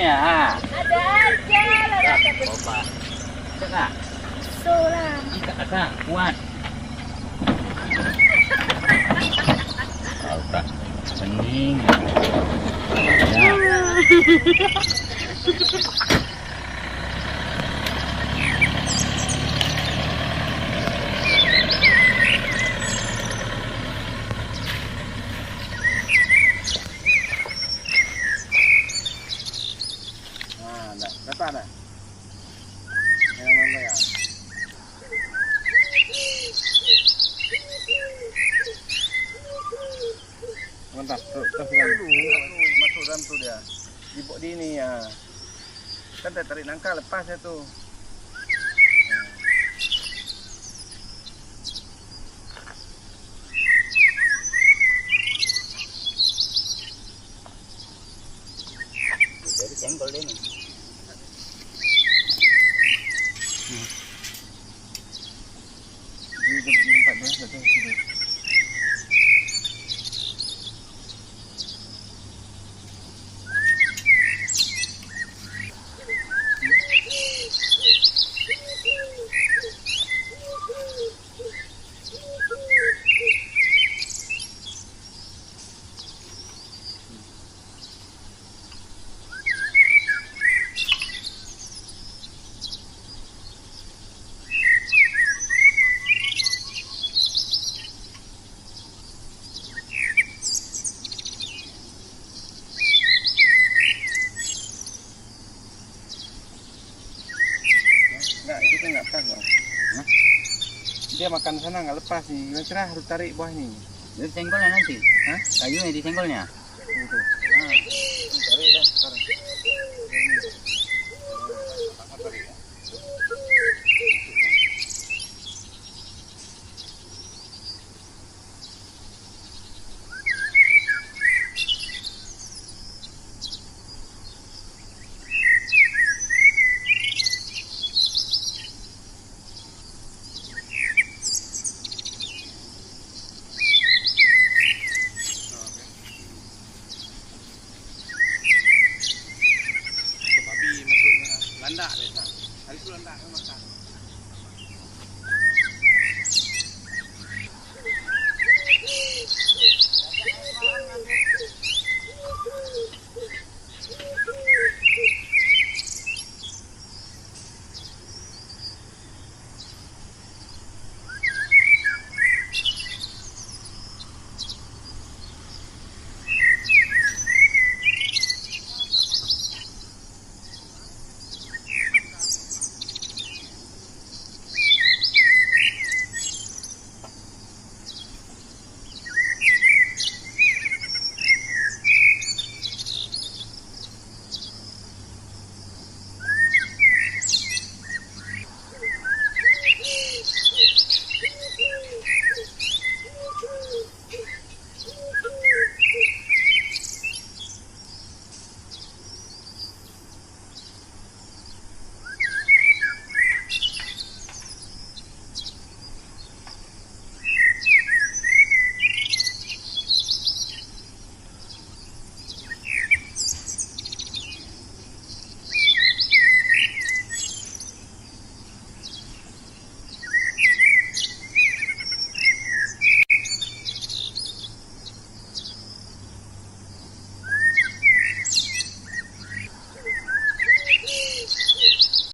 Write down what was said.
ya? Ada aja lah kata Coba. Tengah. sulam. Angkat atas, kuat. Tahu tak? Pening. Ya. Dapat dah. Yang mana ya? Mantap, masuk dalam tu dia. Di ini ya. Kan saya tarik nangka lepas ya tu. Jadi senggol dia ni. Di tempat dia betul sini. Enggak, itu kan enggak pas loh. Hah? Dia makan sana enggak lepas nih. Gimana cara harus tarik buah ini? Jadi senggolnya nanti. Hah? Kayunya di senggolnya. Itu. Nah, Ini tarik dah sekarang. Ini. Tarik ya. Babi masuknya landak deh, Hari itu landak kan makan.